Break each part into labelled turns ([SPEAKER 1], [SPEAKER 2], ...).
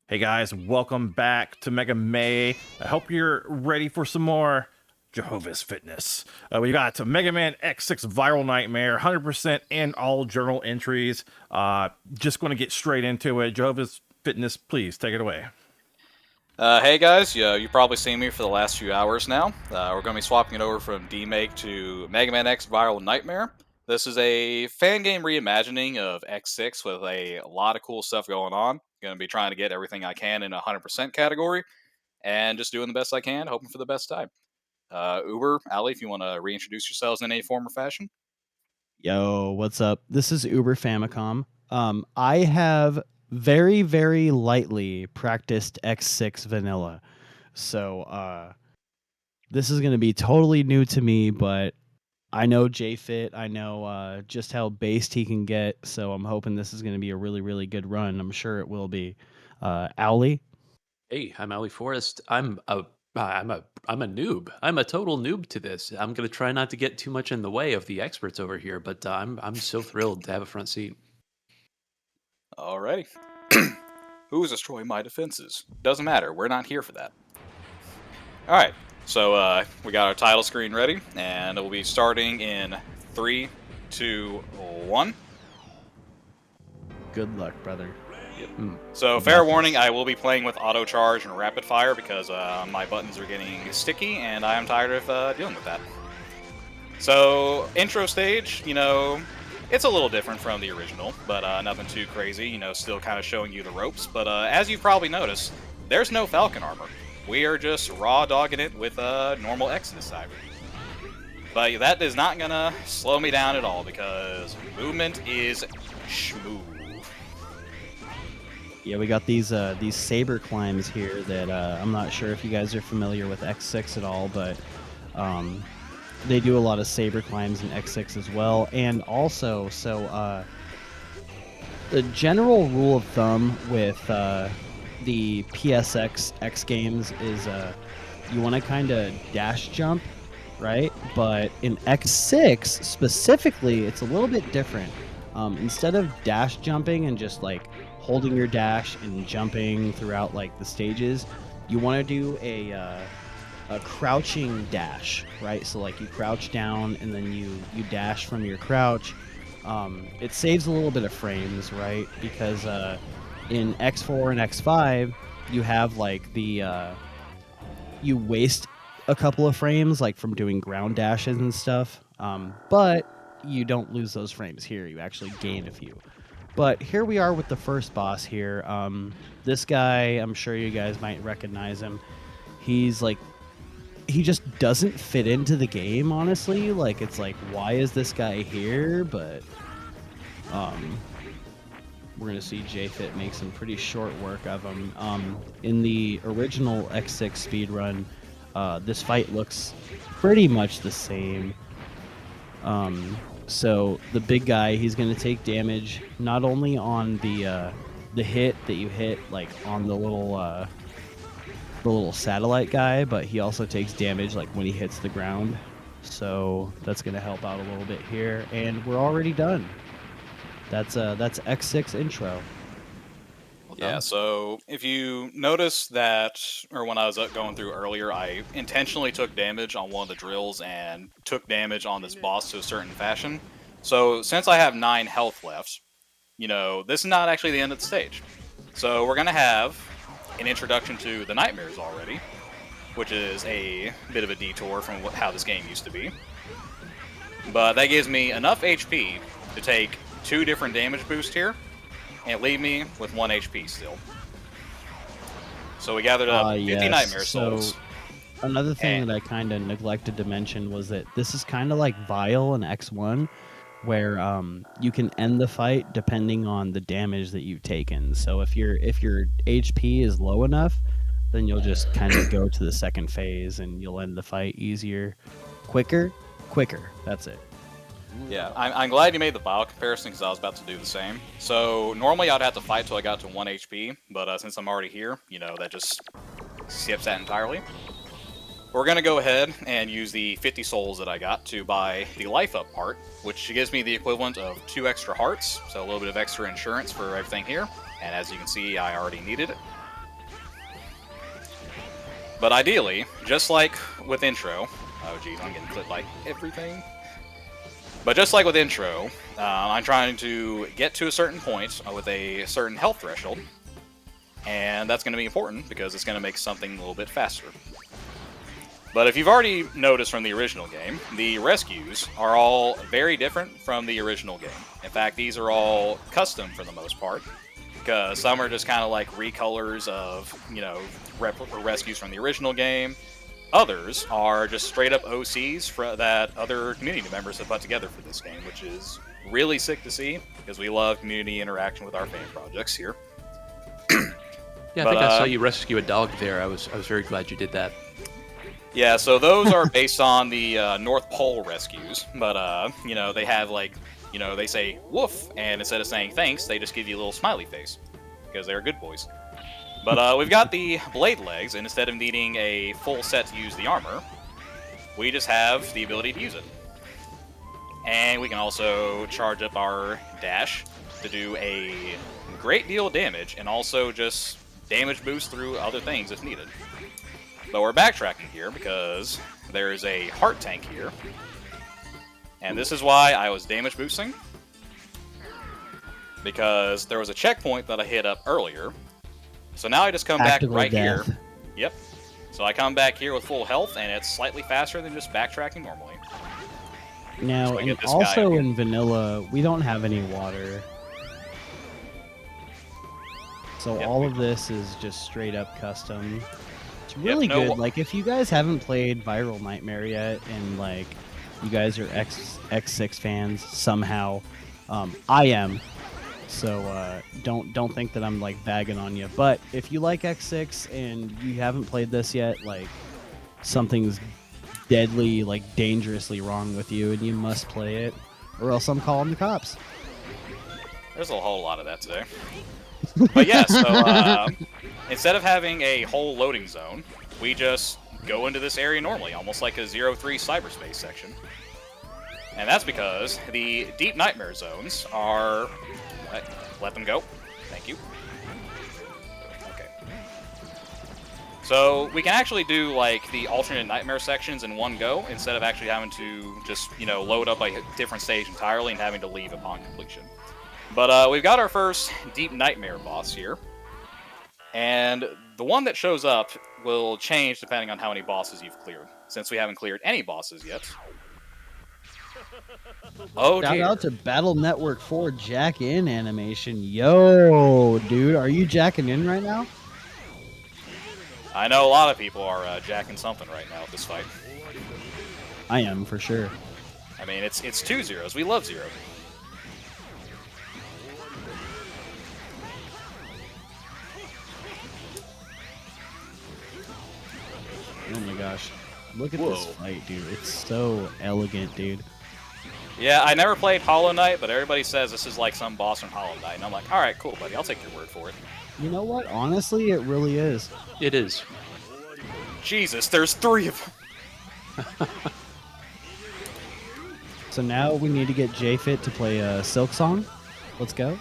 [SPEAKER 1] Hey guys, welcome back to Mega May. I hope you're ready for some more Jehovah's Fitness. We got to Mega Man X6 Viral Nightmare, 100% in all journal entries. Just going to get straight into it. Jehovah's Fitness, please take it away.
[SPEAKER 2] Hey guys, you've probably seen me for the last few hours now. We're going to be swapping it over from Remake to Mega Man X Viral Nightmare. This is a fan game reimagining of X6 with a lot of cool stuff going on. Going to be trying to get everything I can in a 100% category and just doing the best I can, hoping for the best time. Uber, Ali, if you want to reintroduce yourselves in any form or fashion.
[SPEAKER 3] Yo, what's up? This is Uber Famicom. I have very, very lightly practiced X6 vanilla. So this is going to be totally new to me, but I know JFit. I know just how based he can get. So I'm hoping this is going to be a really, really good run. I'm sure it will be. Owly?
[SPEAKER 4] Hey, I'm Ali Forrest. I'm a noob. I'm a total noob to this. I'm gonna try not to get too much in the way of the experts over here, but I'm so thrilled to have a front seat.
[SPEAKER 2] Alrighty. Who's destroying my defenses? Doesn't matter, we're not here for that. Alright, so we got our title screen ready, and we'll be starting in 3, 2, 1.
[SPEAKER 3] Good luck, brother.
[SPEAKER 2] So, fair warning, I will be playing with auto charge and rapid fire because my buttons are getting sticky, and I am tired of dealing with that. So, intro stage, it's a little different from the original, but nothing too crazy, still kind of showing you the ropes. But as you've probably noticed, there's no Falcon armor. We are just raw dogging it with normal X this time. But that is not gonna slow me down at all because movement is smooth.
[SPEAKER 3] Yeah, we got these saber climbs here that I'm not sure if you guys are familiar with X6 at all, but they do a lot of saber climbs in X6 as well. And also, the general rule of thumb with the PSX X games is you want to kind of dash jump, right? But in X6 specifically, it's a little bit different. Instead of dash jumping and just like holding your dash and jumping throughout like the stages, you want to do a crouching dash, right? So like you crouch down and then you dash from your crouch. It saves a little bit of frames, right? Because in X4 and X5, you have like the you waste a couple of frames like from doing ground dashes and stuff. But you don't lose those frames here. You actually gain a few. But here we are with the first boss here. This guy, I'm sure you guys might recognize him. He's like, he just doesn't fit into the game, honestly. Like, it's like, why is this guy here? But we're gonna see JFit make some pretty short work of him. In the original X6 speedrun, this fight looks pretty much the same. So the big guy, he's going to take damage not only on the hit that you hit like on the little satellite guy, but he also takes damage like when he hits the ground. So that's going to help out a little bit here, and we're already done. That's X6 intro.
[SPEAKER 2] Yeah, so if you notice that, or when I was going through earlier, I intentionally took damage on one of the drills and took damage on this boss to a certain fashion. So since I have 9 health left, this is not actually the end of the stage. So we're going to have an introduction to the nightmares already, which is a bit of a detour from how this game used to be. But that gives me enough HP to take 2 different damage boosts here, and leave me with 1 HP still. So we gathered up 50
[SPEAKER 3] Yes.
[SPEAKER 2] Nightmare Souls.
[SPEAKER 3] Another thing that I kind of neglected to mention was that this is kind of like Vile in X1, where you can end the fight depending on the damage that you've taken. So if your HP is low enough, then you'll just kind of go to the second phase and you'll end the fight easier, quicker. That's it.
[SPEAKER 2] Yeah, I'm glad you made the Vile comparison because I was about to do the same. So normally I'd have to fight till I got to 1 HP, but since I'm already here, that just skips that entirely. We're going to go ahead and use the 50 souls that I got to buy the life up part, which gives me the equivalent of 2 extra hearts, so a little bit of extra insurance for everything here. And as you can see, I already needed it. But ideally, just like with intro, oh geez, I'm getting clipped by everything. But just like with intro, I'm trying to get to a certain point with a certain health threshold, and that's going to be important because it's going to make something a little bit faster. But if you've already noticed from the original game, the rescues are all very different from the original game. In fact, these are all custom for the most part, because some are just kind of like recolors of, you know, rescues from the original game. Others are just straight up OCs that other community members have put together for this game, which is really sick to see, because we love community interaction with our fan projects here.
[SPEAKER 4] Yeah, I think I saw you rescue a dog there. I was very glad you did that.
[SPEAKER 2] Yeah, so those are based on the North Pole rescues, but, you know, they have, like, you know, they say, woof, and instead of saying thanks, they just give you a little smiley face, because they're good boys. But we've got the blade legs, and instead of needing a full set to use the armor, we just have the ability to use it. And we can also charge up our dash to do a great deal of damage, and also just damage boost through other things if needed. But we're backtracking here because there is a heart tank here. And this is why I was damage boosting. Because there was a checkpoint that I hit up earlier. So now I just come back right here. Yep. So I come back here with full health, and it's slightly faster than just backtracking normally.
[SPEAKER 3] Now, and also in vanilla, we don't have any water. So all of this is just straight up custom. It's really good. Like, if you guys haven't played Viral Nightmare yet, and like you guys are X6 fans somehow, I am. So don't think that I'm like bagging on you. But if you like X6 and you haven't played this yet, like something's deadly, like dangerously wrong with you, and you must play it, or else I'm calling the cops.
[SPEAKER 2] There's a whole lot of that today. But yeah, so instead of having a whole loading zone, we just go into this area normally, almost like a 0-3 cyberspace section. And that's because the Deep Nightmare zones are... Let them go. Thank you. Okay. So we can actually do like the alternate nightmare sections in one go, instead of actually having to just, you know, load up a different stage entirely and having to leave upon completion. But we've got our first Deep Nightmare boss here. And the one that shows up will change depending on how many bosses you've cleared, since we haven't cleared any bosses yet. Oh,
[SPEAKER 3] Shout out to Battle Network 4 Jack In animation. Yo, dude, are you jacking in right now?
[SPEAKER 2] I know a lot of people are jacking something right now at this fight.
[SPEAKER 3] I am, for sure.
[SPEAKER 2] I mean, it's 2 zeros. We love zero.
[SPEAKER 3] Oh my gosh. Look at this fight, dude. It's so elegant, dude.
[SPEAKER 2] Yeah, I never played Hollow Knight, but everybody says this is like some boss from Hollow Knight. And I'm like, alright, cool, buddy. I'll take your word for it.
[SPEAKER 3] You know what? Honestly, it really is.
[SPEAKER 4] It is.
[SPEAKER 2] Jesus, there's 3 of them.
[SPEAKER 3] So now we need to get JFit to play a Silk Song. Let's go.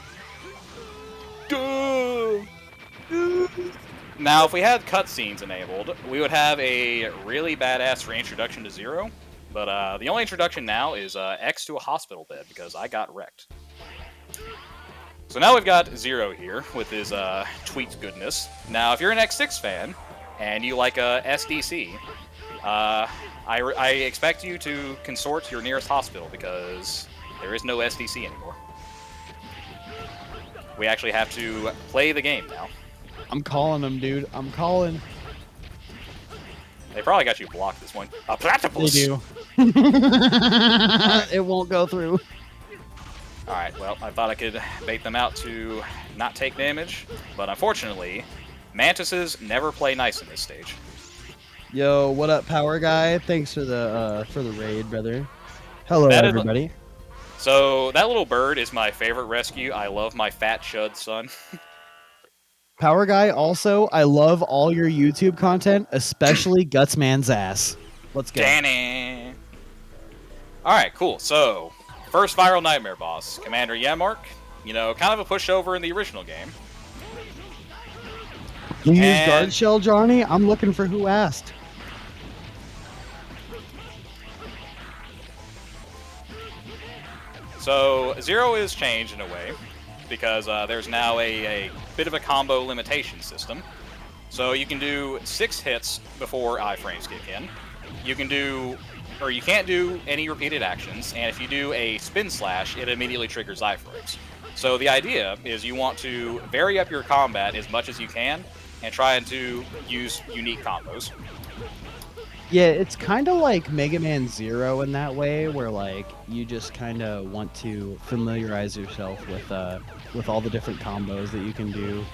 [SPEAKER 2] Now, if we had cutscenes enabled, we would have a really badass reintroduction to Zero. But the only introduction now is X to a hospital bed, because I got wrecked. So now we've got Zero here with his tweet goodness. Now, if you're an X6 fan, and you like SDC, I expect you to consort to your nearest hospital, because there is no SDC anymore. We actually have to play the game now.
[SPEAKER 3] I'm calling him, dude. I'm calling.
[SPEAKER 2] They probably got you blocked this one. A platypus!
[SPEAKER 3] They do. It won't go through.
[SPEAKER 2] Alright, well, I thought I could bait them out to not take damage, but unfortunately, mantises never play nice in this stage.
[SPEAKER 3] Yo, what up, Power Guy? Thanks for the raid, brother. Hello, everybody.
[SPEAKER 2] So, that little bird is my favorite rescue. I love my fat chud son.
[SPEAKER 3] Power Guy, also, I love all your YouTube content, especially Gutsman's ass. Let's go.
[SPEAKER 2] Danny! Alright, cool. So, first Viral Nightmare boss, Commander Yemark. You know, kind of a pushover in the original game.
[SPEAKER 3] You use
[SPEAKER 2] And-
[SPEAKER 3] guard shell, Johnny? I'm looking for who asked.
[SPEAKER 2] So Zero is changed in a way because there's now a bit of a combo limitation system. So you can do 6 hits before iframes kick in. You can do, or you can't do any repeated actions, and if you do a spin slash, it immediately triggers iframes. So the idea is you want to vary up your combat as much as you can and try to use unique combos.
[SPEAKER 3] Yeah, it's kind of like Mega Man Zero in that way, where like you just kind of want to familiarize yourself with all the different combos that you can do.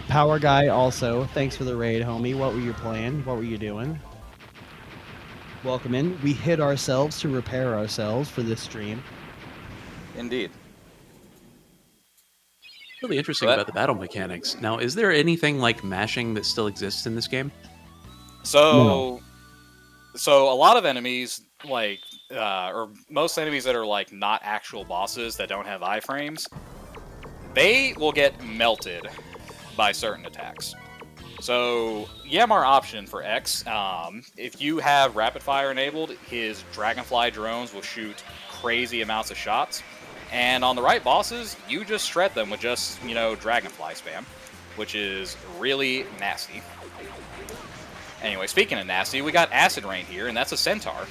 [SPEAKER 3] Power Guy also, thanks for the raid, homie. What were you playing? What were you doing? Welcome in. We hit ourselves to repair ourselves for this stream.
[SPEAKER 2] Indeed.
[SPEAKER 4] Really interesting about the battle mechanics. Now, is there anything like mashing that still exists in this game?
[SPEAKER 2] So a lot of enemies, like, or most enemies that are like not actual bosses that don't have iframes, they will get melted by certain attacks. So Yamar option for X, if you have rapid fire enabled, his dragonfly drones will shoot crazy amounts of shots. And on the right bosses, you just shred them with just, dragonfly spam, which is really nasty. Anyway, speaking of nasty, we got Acid Rain here, and that's a centaur.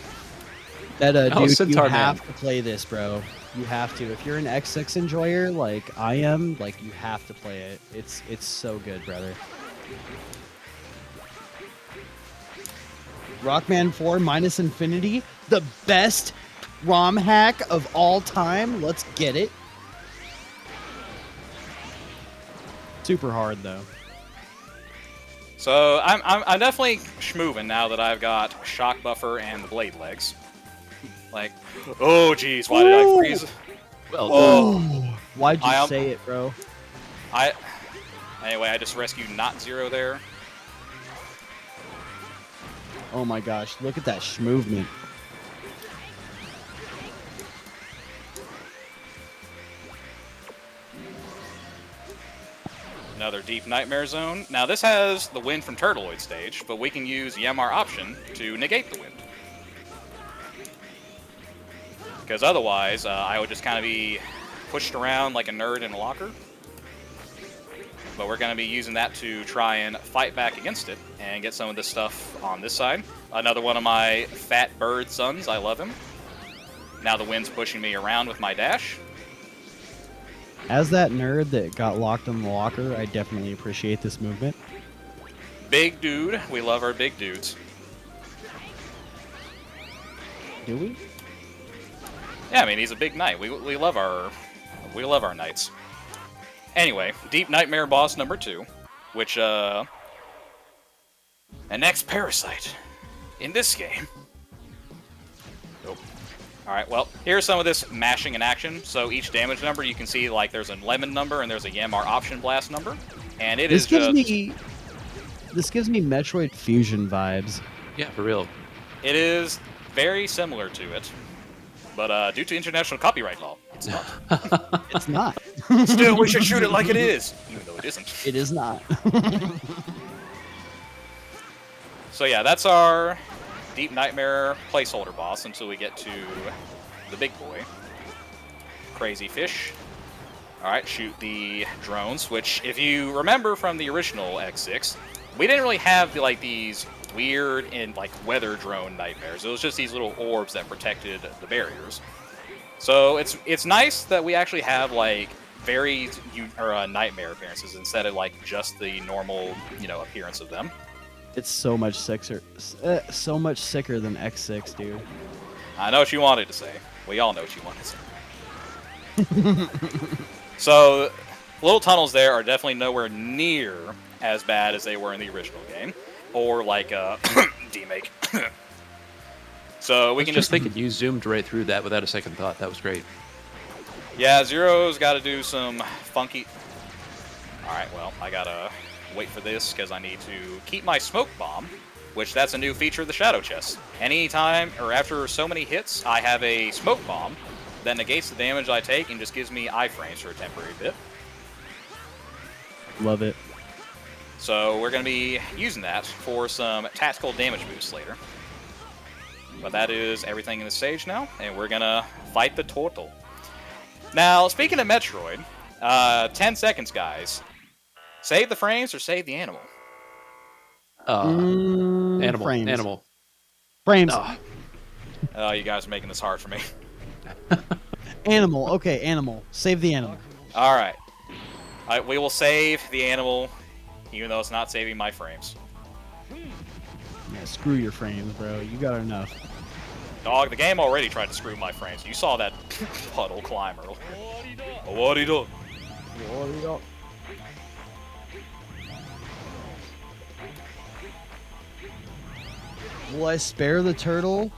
[SPEAKER 3] Dude,
[SPEAKER 4] Centaur
[SPEAKER 3] you have
[SPEAKER 4] Man.
[SPEAKER 3] to play this, bro. You have to. If you're an X6 enjoyer, like I am, like you have to play it. It's so good, brother. Rockman 4 minus infinity, the best ROM hack of all time. Let's get it. Super hard though.
[SPEAKER 2] So I'm definitely schmoovin' now that I've got shock buffer and the blade legs. Like, oh geez, why did I freeze?
[SPEAKER 4] Well,
[SPEAKER 2] Oh,
[SPEAKER 3] Why'd you
[SPEAKER 2] I am-
[SPEAKER 3] say it, bro?
[SPEAKER 2] Anyway, I just rescued not Zero there.
[SPEAKER 3] Oh my gosh, look at that movement.
[SPEAKER 2] Another Deep Nightmare Zone. Now this has the wind from Turtleoid stage, but we can use Yamar option to negate the wind. Because otherwise, I would just kind of be pushed around like a nerd in a locker. But we're going to be using that to try and fight back against it and get some of this stuff on this side. Another one of my fat bird sons. I love him. Now the wind's pushing me around with my dash.
[SPEAKER 3] As that nerd that got locked in the locker, I definitely appreciate this movement.
[SPEAKER 2] Big dude. We love our big dudes.
[SPEAKER 3] Do we?
[SPEAKER 2] Yeah, I mean, he's a big knight. We love our knights. Anyway, Deep Nightmare boss number 2, which an ex-parasite in this game. Nope. Alright, well, here's some of this mashing in action. So each damage number, you can see, like, there's a lemon number and there's a Yamar option blast number. And it
[SPEAKER 3] This
[SPEAKER 2] is
[SPEAKER 3] gives
[SPEAKER 2] just...
[SPEAKER 3] me Metroid Fusion vibes.
[SPEAKER 4] yeah, for real.
[SPEAKER 2] It is very similar to it. But due to international copyright law, it's not.
[SPEAKER 3] It's not.
[SPEAKER 2] Still, we should shoot it like it is, even though it isn't.
[SPEAKER 3] It is not.
[SPEAKER 2] So yeah, that's our Deep Nightmare placeholder boss until we get to the big boy. Crazy Fish. Alright, shoot the drones, which, if you remember from the original X6, we didn't really have these weird and weather drone nightmares. It was just these little orbs that protected the barriers. So it's nice that we actually have varied nightmare appearances instead of just the normal appearance of them.
[SPEAKER 3] It's so much sicker than X6, dude.
[SPEAKER 2] I know what you wanted to say. We all know what you wanted to say. So, little tunnels there are definitely nowhere near as bad as they were in the original game, or D-Make. So we can just
[SPEAKER 4] think you zoomed right through that without a second thought. That was great.
[SPEAKER 2] Yeah, Zero's got to do some funky. All right, well, I gotta wait for this because I need to keep my smoke bomb, which that's a new feature of the Shadow Chest. Anytime or after so many hits, I have a smoke bomb that negates the damage I take and just gives me iframes for a temporary bit.
[SPEAKER 3] Love it.
[SPEAKER 2] So we're going to be using that for some tactical damage boosts later. But that is everything in the stage now, and we're going to fight the turtle. Now, speaking of Metroid, 10 seconds, guys. Save the frames or save the animal?
[SPEAKER 4] Animal.
[SPEAKER 3] Frames.
[SPEAKER 4] Animal.
[SPEAKER 3] Frames.
[SPEAKER 2] Oh, you guys are making this hard for me.
[SPEAKER 3] Animal. Okay, animal. Save the animal.
[SPEAKER 2] All right. We will save the animal, even though it's not saving my frames.
[SPEAKER 3] Yeah, screw your frames, bro. You got enough.
[SPEAKER 2] Dog, the game already tried to screw my frames. You saw that puddle climber. What are you doing?
[SPEAKER 3] Will I spare the turtle?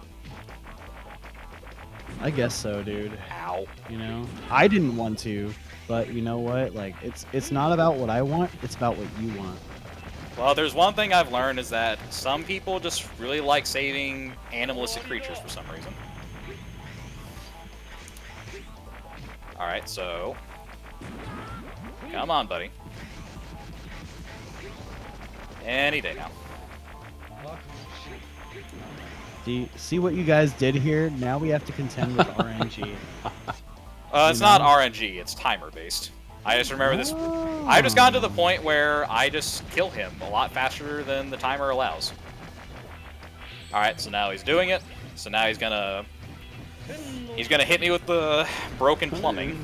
[SPEAKER 3] I guess so, dude.
[SPEAKER 2] Ow.
[SPEAKER 3] You know, I didn't want to, but you know what? Like, it's not about what I want. It's about what you want.
[SPEAKER 2] Well, there's one thing I've learned is that some people just really like saving animalistic creatures for some reason. Alright, so... Come on, buddy. Any day now.
[SPEAKER 3] See what you guys did here? Now we have to contend with RNG.
[SPEAKER 2] It's not RNG, it's timer-based. I just remember this... I've just gotten to the point where I just kill him a lot faster than the timer allows. Alright, so now he's doing it. So now he's gonna... He's gonna hit me with the broken plumbing.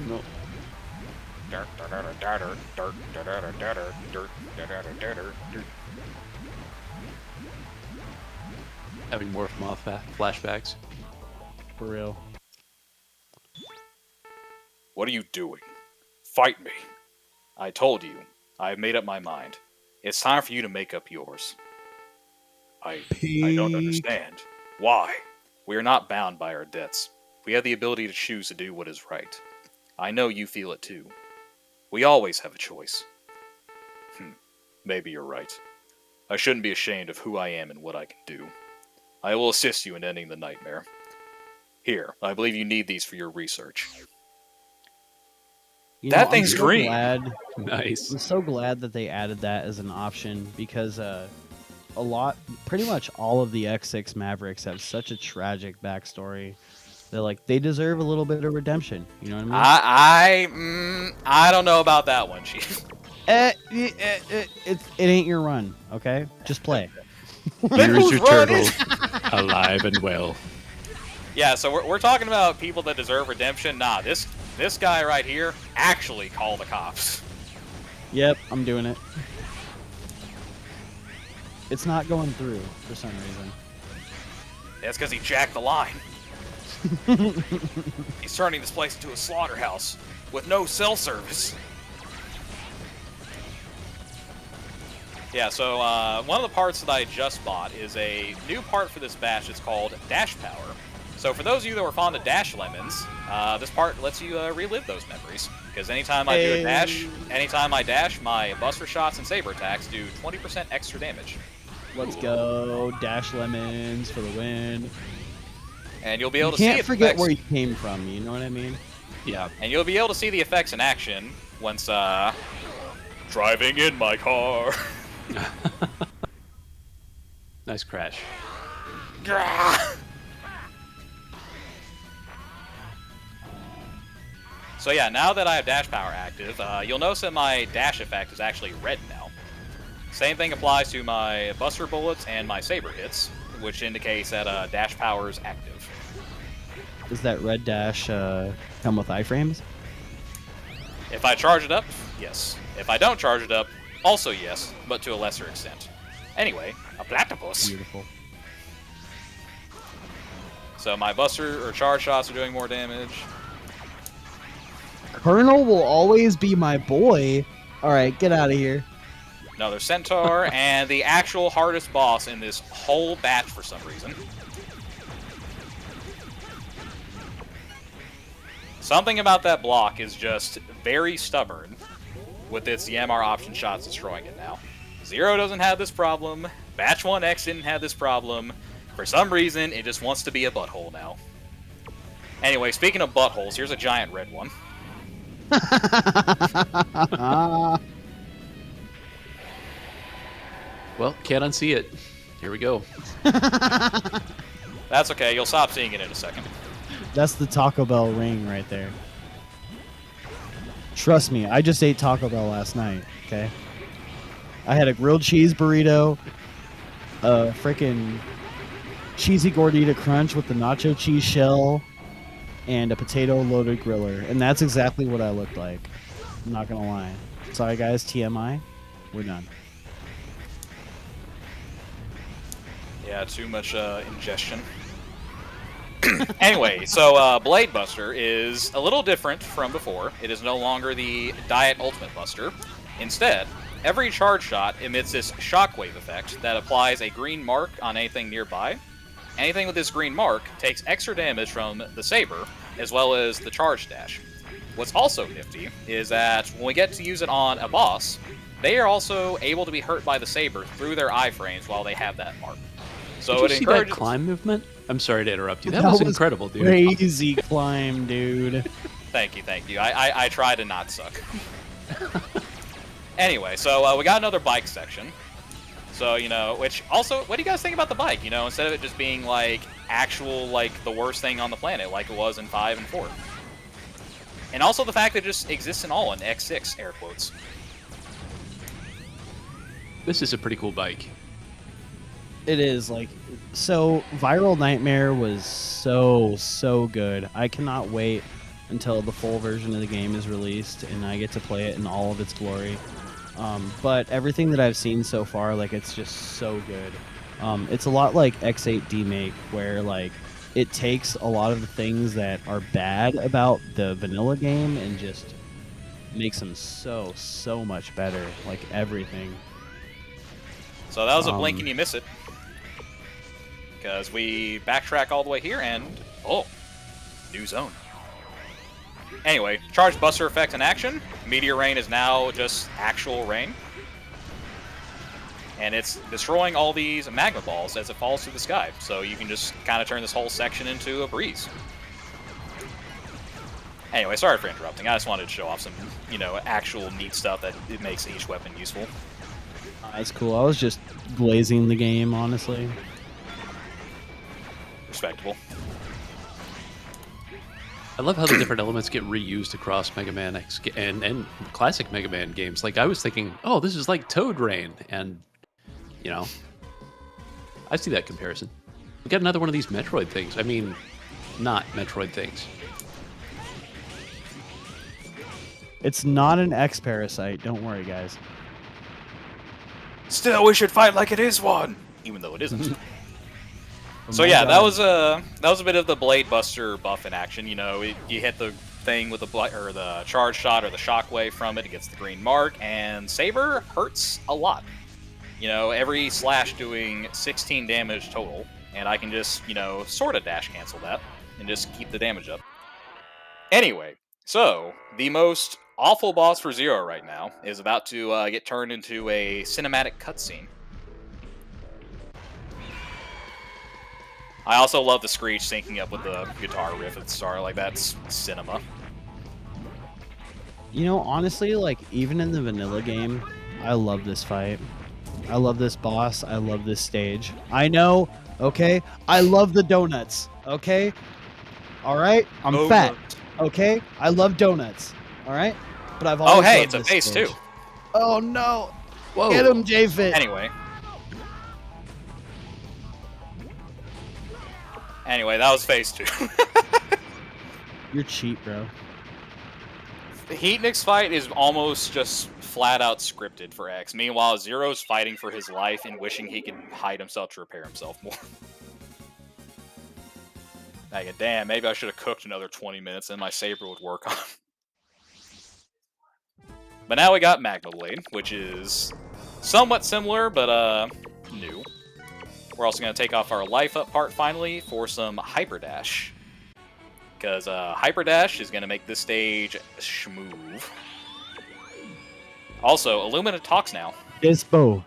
[SPEAKER 4] Having more flashbacks.
[SPEAKER 3] For real.
[SPEAKER 2] What are you doing? Fight me. I told you. I have made up my mind. It's time for you to make up yours. I don't understand. Why? We are not bound by our debts. We have the ability to choose to do what is right. I know you feel it too. We always have a choice. Maybe you're right. I shouldn't be ashamed of who I am and what I can do. I will assist you in ending the nightmare. Here, I believe you need these for your research.
[SPEAKER 3] You
[SPEAKER 2] That
[SPEAKER 3] know,
[SPEAKER 2] thing's
[SPEAKER 3] I'm so
[SPEAKER 2] green.
[SPEAKER 3] Glad,
[SPEAKER 4] Nice.
[SPEAKER 3] I'm so glad that they added that as an option because pretty much all of the X6 Mavericks have such a tragic backstory. They're like, they deserve a little bit of redemption. You know what I mean?
[SPEAKER 2] I don't know about that one, Chief.
[SPEAKER 3] It ain't your run, okay? Just play.
[SPEAKER 4] Here's your
[SPEAKER 2] run
[SPEAKER 4] turtle, alive and well.
[SPEAKER 2] Yeah, so we're talking about people that deserve redemption. Nah, this guy right here actually called the cops.
[SPEAKER 3] Yep, I'm doing it. It's not going through for some reason.
[SPEAKER 2] That's because he jacked the line. He's turning this place into a slaughterhouse with no cell service. Yeah, so one of the parts that I just bought is a new part for this batch. It's called Dash Power. So for those of you that were fond of Dash Lemons, this part lets you relive those memories. Because anytime I do a dash, anytime I dash, my Buster Shots and Saber Attacks do 20% extra damage.
[SPEAKER 3] Let's go. Dash Lemons for the win.
[SPEAKER 2] And you'll be able
[SPEAKER 3] You
[SPEAKER 2] to see
[SPEAKER 3] can't
[SPEAKER 2] its
[SPEAKER 3] forget
[SPEAKER 2] effects.
[SPEAKER 3] where you came from, you know what I mean?
[SPEAKER 4] Yeah.
[SPEAKER 2] And you'll be able to see the effects in action once driving in my car.
[SPEAKER 4] Nice crash.
[SPEAKER 2] So yeah, now that I have dash power active, you'll notice that my dash effect is actually red now. Same thing applies to my Buster Bullets and my Saber Hits, which indicates that dash power is active.
[SPEAKER 3] Does that red dash come with iframes?
[SPEAKER 2] If I charge it up, yes. If I don't charge it up, also yes, but to a lesser extent. Anyway, a platypus.
[SPEAKER 3] Beautiful.
[SPEAKER 2] So my Buster or Charge Shots are doing more damage.
[SPEAKER 3] Colonel will always be my boy. Alright, get out of here.
[SPEAKER 2] Another Centaur, and the actual hardest boss in this whole batch for some reason. Something about that block is just very stubborn with its Yamar option shots destroying it now. Zero doesn't have this problem. Batch 1X didn't have this problem. For some reason, it just wants to be a butthole now. Anyway, speaking of buttholes, here's a giant red one.
[SPEAKER 4] Well, can't unsee it. Here we go.
[SPEAKER 2] That's okay. You'll stop seeing it in a second.
[SPEAKER 3] That's the Taco Bell ring right there. Trust me, I just ate Taco Bell last night, okay? I had a grilled cheese burrito, a freaking cheesy gordita crunch with the nacho cheese shell, and a potato loaded griller. And that's exactly what I looked like. I'm not gonna lie. Sorry guys, TMI. We're done.
[SPEAKER 2] Yeah, too much ingestion. Anyway, so Blade Buster is a little different from before. It is no longer the Diet Ultimate Buster. Instead, every charge shot emits this shockwave effect that applies a green mark on anything nearby. Anything with this green mark takes extra damage from the saber, as well as the charge dash. What's also nifty is that when we get to use it on a boss, they are also able to be hurt by the saber through their iframes while they have that mark. So
[SPEAKER 4] Did
[SPEAKER 2] it
[SPEAKER 4] you see
[SPEAKER 2] encourages
[SPEAKER 4] that climb movement? I'm sorry to interrupt you. That was incredible, dude.
[SPEAKER 3] Crazy climb, dude.
[SPEAKER 2] Thank you. I try to not suck. Anyway, so we got another bike section. So, you know, which also, what do you guys think about the bike? You know, instead of it just being, like, actual, like, the worst thing on the planet, like it was in 5 and 4. And also the fact that it just exists in all in X6, air quotes.
[SPEAKER 4] This is a pretty cool bike.
[SPEAKER 3] It is, like, so Viral Nightmare was so good. I cannot wait until the full version of the game is released and I get to play it in all of its glory. But everything that I've seen so far, like, it's just so good. It's a lot like X8 Remake, where, like, it takes a lot of the things that are bad about the vanilla game and just makes them so much better. Like, everything.
[SPEAKER 2] So that was a blink and you miss it. Because we backtrack all the way here and... oh, new zone. Anyway, Charge Buster effect in action. Meteor Rain is now just actual rain. And it's destroying all these magma balls as it falls through the sky. So you can just kind of turn this whole section into a breeze. Anyway, sorry for interrupting. I just wanted to show off some, you know, actual neat stuff that it makes each weapon useful.
[SPEAKER 3] That's cool. I was just glazing the game, honestly.
[SPEAKER 2] Respectable.
[SPEAKER 4] I love how the different elements get reused across Mega Man X and classic Mega Man games. Like, I was thinking, oh, this is like Toad Rain, and, you know, I see that comparison. We got another one of these Metroid things. I mean, not Metroid things.
[SPEAKER 3] It's not an X-Parasite. Don't worry, guys.
[SPEAKER 2] Still, we should fight like it is one, even though it isn't. So yeah, that was a bit of the Blade Buster buff in action. You know, you hit the thing with the charge shot or the shockwave from it, it gets the green mark, and Saber hurts a lot. You know, every slash doing 16 damage total, and I can just, you know, sort of dash cancel that and just keep the damage up. Anyway, so the most awful boss for Zero right now is about to get turned into a cinematic cutscene. I also love the screech syncing up with the guitar riff at the start. Like, that's cinema.
[SPEAKER 3] You know, honestly, like, even in the vanilla game, I love this fight. I love this boss. I love this stage. I know, okay? I love the donuts, okay? All right? I'm fat, okay? I love donuts, all right? But I've always
[SPEAKER 2] hey,
[SPEAKER 3] loved
[SPEAKER 2] it's a
[SPEAKER 3] this
[SPEAKER 2] face
[SPEAKER 3] stage.
[SPEAKER 2] too.
[SPEAKER 3] Oh, no.
[SPEAKER 4] Whoa.
[SPEAKER 3] Get him, JFit.
[SPEAKER 2] Anyway, that was phase 2.
[SPEAKER 3] You're cheap, bro.
[SPEAKER 2] The Heatnik's fight is almost just flat out scripted for X. Meanwhile, Zero's fighting for his life and wishing he could hide himself to repair himself more. Like, damn, maybe I should have cooked another 20 minutes and my saber would work on. But now we got Magma Blade, which is somewhat similar, but new. We're also going to take off our life up part finally for some Hyper Dash. Because Hyper Dash is going to make this stage schmoove. Also, Illumina talks now.
[SPEAKER 3] Dispo.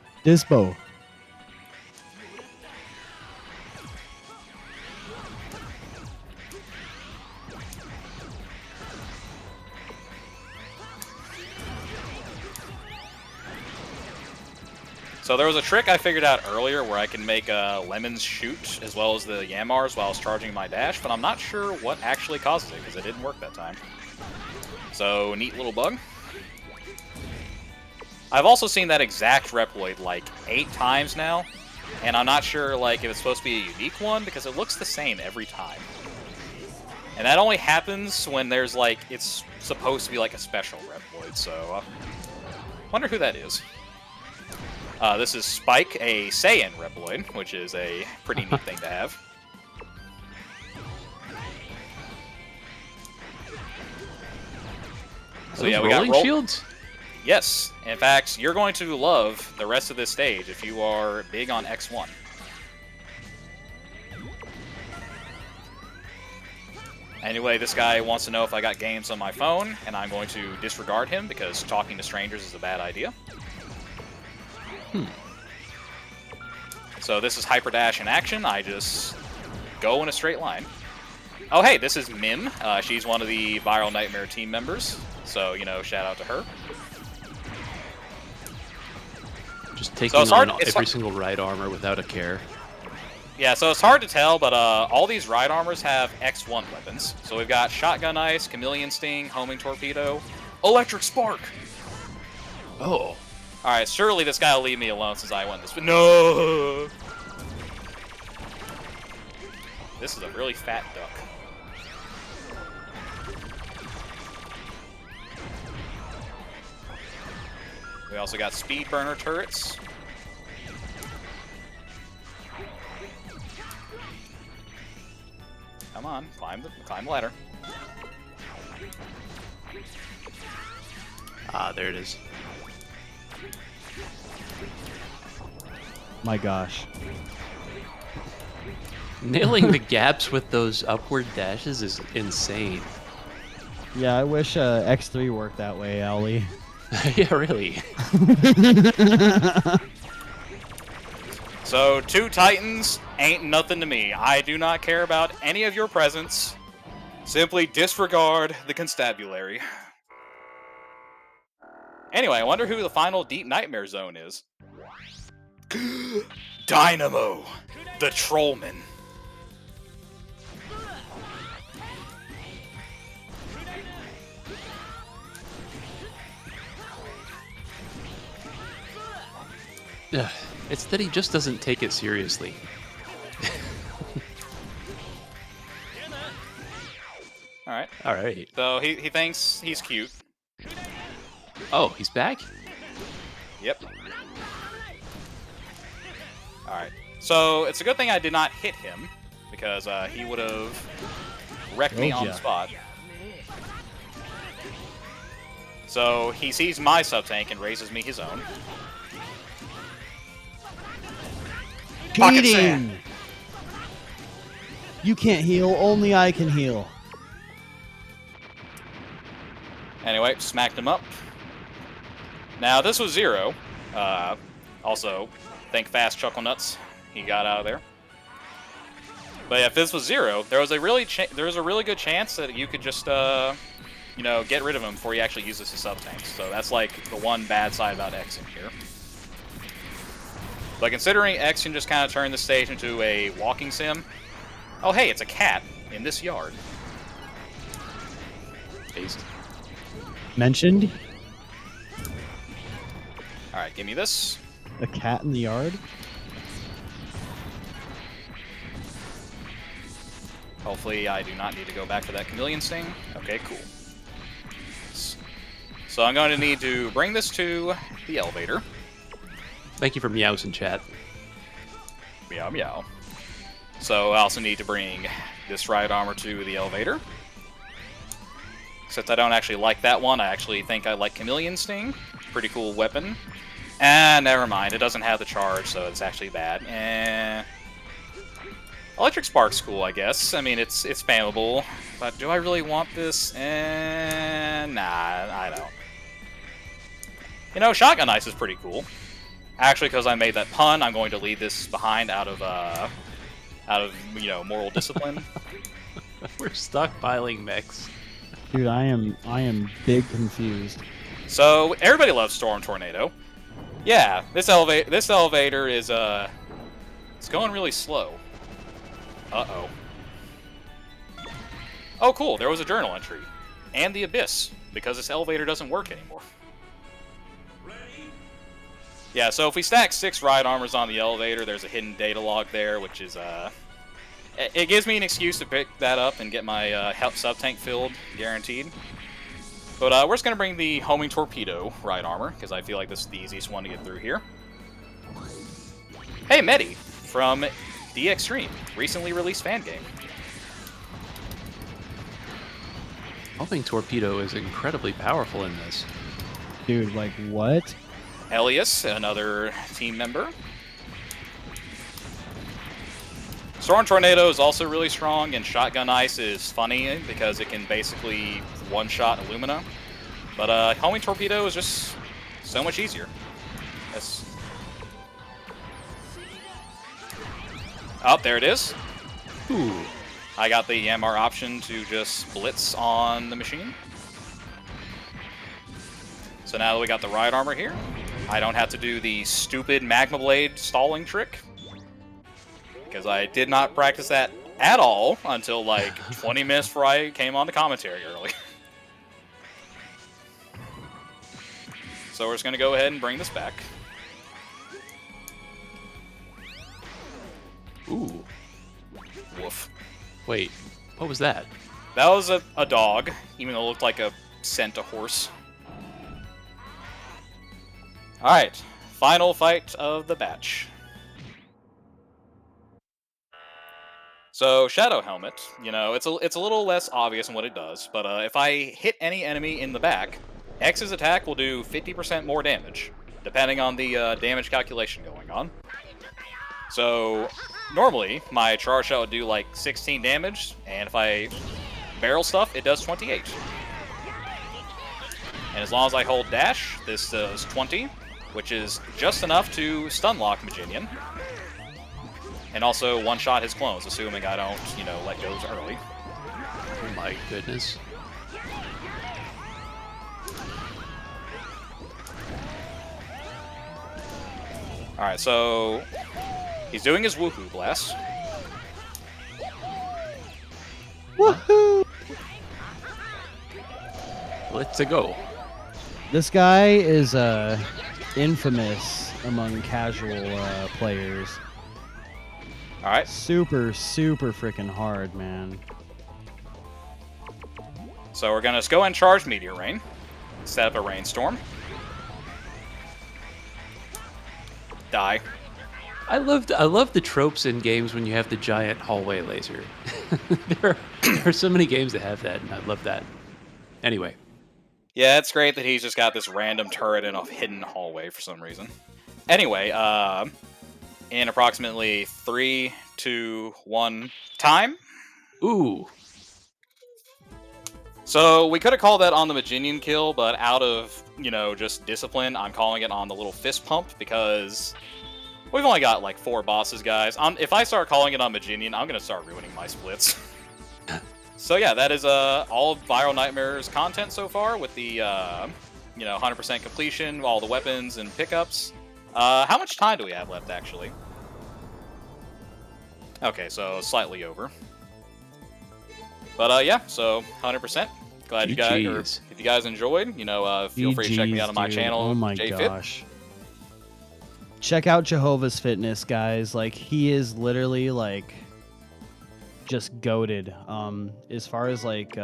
[SPEAKER 2] So there was a trick I figured out earlier where I can make lemons shoot as well as the Yammars while I was charging my dash, but I'm not sure what actually causes it because it didn't work that time. So, neat little bug. I've also seen that exact Reploid like 8 times now, and I'm not sure like if it's supposed to be a unique one because it looks the same every time. And that only happens when there's like, it's supposed to be like a special Reploid, so wonder who that is. This is Spike, a Saiyan Reploid, which is a pretty neat thing to have. So yeah, we got
[SPEAKER 4] rolling shields.
[SPEAKER 2] Yes, in fact, you're going to love the rest of this stage if you are big on X1. Anyway, this guy wants to know if I got games on my phone, and I'm going to disregard him because talking to strangers is a bad idea. So this is Hyper Dash in action. I just go in a straight line. Oh, hey, this is Mim. She's one of the Viral Nightmare team members. So, you know, shout out to her.
[SPEAKER 4] Just taking on every single ride armor without a care.
[SPEAKER 2] Yeah, so it's hard to tell, but all these ride armors have X1 weapons. So we've got Shotgun Ice, Chameleon Sting, Homing Torpedo, Electric Spark.
[SPEAKER 4] Oh.
[SPEAKER 2] Alright, surely this guy will leave me alone since I won this. But no! This is a really fat duck. We also got speed burner turrets. Come on, climb the ladder.
[SPEAKER 4] Ah, there it is.
[SPEAKER 3] My gosh.
[SPEAKER 4] Nailing the gaps with those upward dashes is insane.
[SPEAKER 3] Yeah, I wish X3 worked that way, Owly.
[SPEAKER 4] Yeah, really.
[SPEAKER 2] So, 2 Titans ain't nothing to me. I do not care about any of your presence. Simply disregard the constabulary. Anyway, I wonder who the final Deep Nightmare Zone is. Dynamo, the Trollman.
[SPEAKER 4] It's that he just doesn't take it seriously.
[SPEAKER 2] Alright.
[SPEAKER 4] Alright.
[SPEAKER 2] So he thinks he's cute.
[SPEAKER 4] Oh, he's back?
[SPEAKER 2] Yep. Alright. So it's a good thing I did not hit him, because he would have wrecked me on the spot. So he sees my sub-tank and raises me his own. Pocket sand.
[SPEAKER 3] You can't heal, only I can heal.
[SPEAKER 2] Anyway, smacked him up. Now, this was Zero. Also, thank Fast Chuckle Nuts. He got out of there. But if this was Zero, there was a really good chance that you could just, you know, get rid of him before he actually uses his sub-tanks. So that's like the one bad side about X in here. But considering X can just kind of turn the stage into a walking sim... Oh, hey, it's a cat in this yard.
[SPEAKER 4] Based.
[SPEAKER 3] Mentioned?
[SPEAKER 2] Alright, give me this.
[SPEAKER 3] A cat in the yard?
[SPEAKER 2] Hopefully I do not need to go back for that Chameleon Sting. Okay, cool. So I'm going to need to bring this to the elevator.
[SPEAKER 4] Thank you for meows in chat.
[SPEAKER 2] Meow meow. So I also need to bring this ride armor to the elevator. Except I don't actually like that one. I actually think I like Chameleon Sting. Pretty cool weapon. And never mind, it doesn't have the charge, so it's actually bad. Electric Spark's cool, I guess. I mean, it's spammable. But do I really want this? Nah, I don't. You know, Shotgun Ice is pretty cool. Actually, because I made that pun, I'm going to leave this behind out of you know, moral discipline.
[SPEAKER 4] We're stockpiling mechs.
[SPEAKER 3] Dude, I am big confused.
[SPEAKER 2] So everybody loves Storm Tornado. Yeah, this elevator is it's going really slow. Uh-oh. Oh, cool. There was a journal entry. And the abyss, because this elevator doesn't work anymore. Yeah, so if we stack 6 ride armors on the elevator, there's a hidden data log there, which is, it gives me an excuse to pick that up and get my sub-tank filled, guaranteed. But we're just going to bring the homing torpedo ride armor, because I feel like this is the easiest one to get through here. Hey, Medi, from The Extreme, recently released fan game.
[SPEAKER 4] Homing torpedo is incredibly powerful in this.
[SPEAKER 3] Dude, like what?
[SPEAKER 2] Elias, another team member. Storm Tornado is also really strong, and Shotgun Ice is funny because it can basically one-shot Illumina. But Homing Torpedo is just so much easier. That's... Oh, there it is.
[SPEAKER 4] Ooh.
[SPEAKER 2] I got the MR option to just blitz on the machine. So now that we got the ride armor here, I don't have to do the stupid Magma Blade stalling trick. Because I did not practice that at all until like 20 minutes before I came on the commentary early. So we're just going to go ahead and bring this back.
[SPEAKER 4] Ooh.
[SPEAKER 2] Woof.
[SPEAKER 4] Wait, what was that?
[SPEAKER 2] That was a dog, even though it looked like a scent a horse. Alright, final fight of the batch. So, Shadow Helmet, you know, it's a little less obvious in what it does, but if I hit any enemy in the back, X's attack will do 50% more damage, depending on the damage calculation going on. So, normally, my charge shot would do like 16 damage, and if I barrel stuff, it does 28. And as long as I hold dash, this does 20, which is just enough to stun lock Maginian. And also one-shot his clones, assuming I don't, you know, let go early.
[SPEAKER 4] Oh my goodness.
[SPEAKER 2] Alright, so he's doing his Woohoo Blast.
[SPEAKER 3] Woohoo!
[SPEAKER 4] Let's go.
[SPEAKER 3] This guy is infamous among casual players.
[SPEAKER 2] Alright.
[SPEAKER 3] Super freaking hard, man.
[SPEAKER 2] So we're gonna just go and charge Meteor Rain instead of a Rainstorm. Die.
[SPEAKER 4] I love the tropes in games when you have the giant hallway laser. there are so many games that have that, and I love that. Anyway.
[SPEAKER 2] Yeah, it's great that he's just got this random turret in a hidden hallway for some reason. Anyway, in approximately 3, 2, 1, time.
[SPEAKER 4] Ooh.
[SPEAKER 2] So we could have called that on the Maginian kill, but out of, you know, just discipline, I'm calling it on the little fist pump because we've only got like 4 bosses, guys. If I start calling it on Maginian, I'm gonna start ruining my splits. So yeah, that is all of Viral Nightmare's content so far with the, you know, 100% completion, all the weapons and pickups. How much time do we have left, actually? Okay, so slightly over. But yeah, so 100%. Glad you guys, or if you guys enjoyed, you know, feel free to check me out on my channel.
[SPEAKER 3] Oh my
[SPEAKER 2] JFit.
[SPEAKER 3] gosh. Check out Jehovah's Fitness, guys. Like, he is literally like just goated. As far as like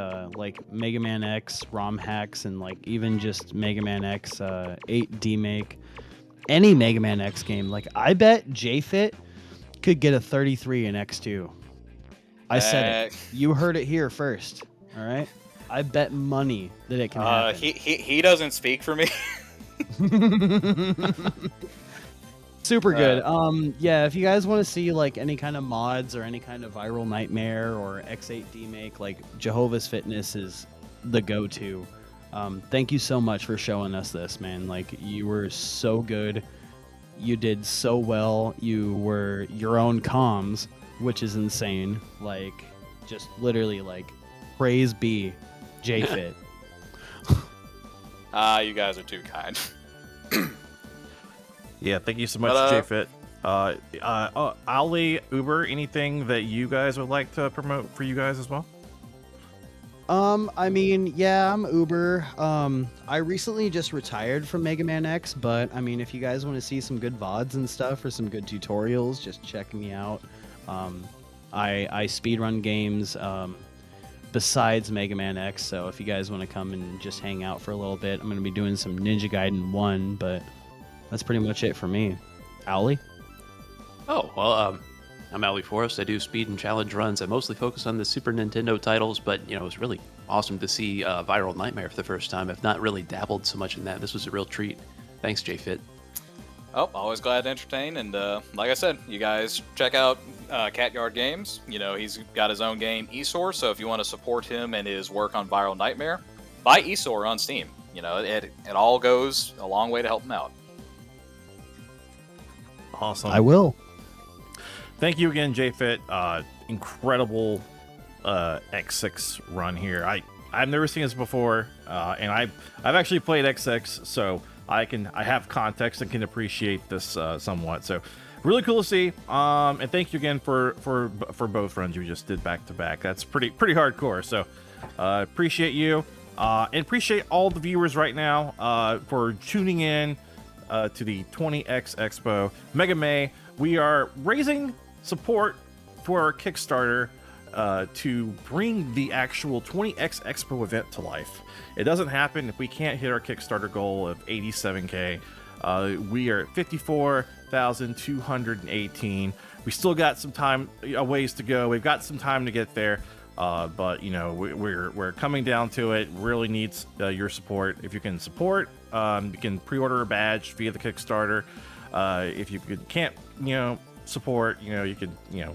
[SPEAKER 3] Mega Man X ROM hacks and like even just Mega Man X 8 demake, any Mega Man X game. Like, I bet JFit could get a 33 in X2. I said it. You heard it here first. All right. I bet money that it can happen.
[SPEAKER 2] He doesn't speak for me.
[SPEAKER 3] Super good. Yeah, if you guys want to see like any kind of mods or any kind of Viral Nightmare or X8 demake, like Jehovah's Fitness is the go-to. Thank you so much for showing us this, man. Like, you were so good. You did so well. You were your own comms, which is insane. Like, just literally like, praise be JFit.
[SPEAKER 2] You guys are too kind.
[SPEAKER 1] Yeah, thank you so much, JFit. Ali, Uber, anything that you guys would like to promote for you guys as well?
[SPEAKER 3] I mean, yeah, I'm Uber. I recently just retired from Mega Man X, but I mean, if you guys want to see some good VODs and stuff or some good tutorials, just check me out. I speedrun games besides Mega Man X, so if you guys want to come and just hang out for a little bit, I'm going to be doing some Ninja Gaiden 1, but that's pretty much it for me. Owlie?
[SPEAKER 4] Oh, well, I'm Ali Forrest. I do speed and challenge runs. I mostly focus on the Super Nintendo titles, but, you know, it was really awesome to see Viral Nightmare for the first time. I've not really dabbled so much in that. This was a real treat. Thanks, JFit.
[SPEAKER 2] Oh, always glad to entertain. And like I said, you guys check out Cat Yard Games. You know, he's got his own game, Esor. So if you want to support him and his work on Viral Nightmare, buy Esor on Steam. You know, it all goes a long way to help him out.
[SPEAKER 1] Awesome.
[SPEAKER 3] I will.
[SPEAKER 1] Thank you again, JFit. Incredible X6 run here. I've never seen this before, and I've actually played X6, so I have context and can appreciate this somewhat. So really cool to see. And thank you again for both runs you just did back to back. That's pretty hardcore. So appreciate you, and appreciate all the viewers right now for tuning in to the 20X Expo Mega May. We are raising support for our Kickstarter to bring the actual 20X Expo event to life. It doesn't happen if we can't hit our Kickstarter goal of 87K. We are at 54,218. We still got some time, a ways to go. We've got some time to get there, but you know we're coming down to it. Really needs your support. If you can support, you can pre-order a badge via the Kickstarter. If you can't, support, you could,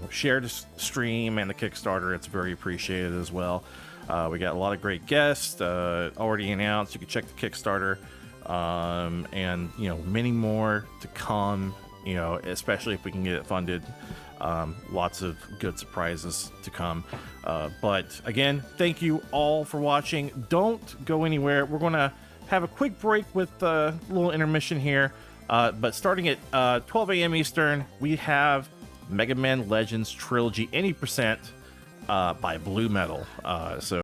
[SPEAKER 1] share the stream and the Kickstarter. It's very appreciated as well. We got a lot of great guests already announced. You can check the Kickstarter, and many more to come. Especially if we can get it funded. Lots of good surprises to come. But again, thank you all for watching. Don't go anywhere. We're gonna have a quick break with a little intermission here. But starting at 12 a.m. Eastern, we have Mega Man Legends Trilogy 80% by Blue Metal. So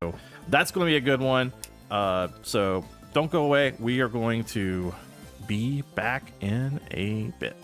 [SPEAKER 1] that's going to be a good one. So don't go away. We are going to be back in a bit.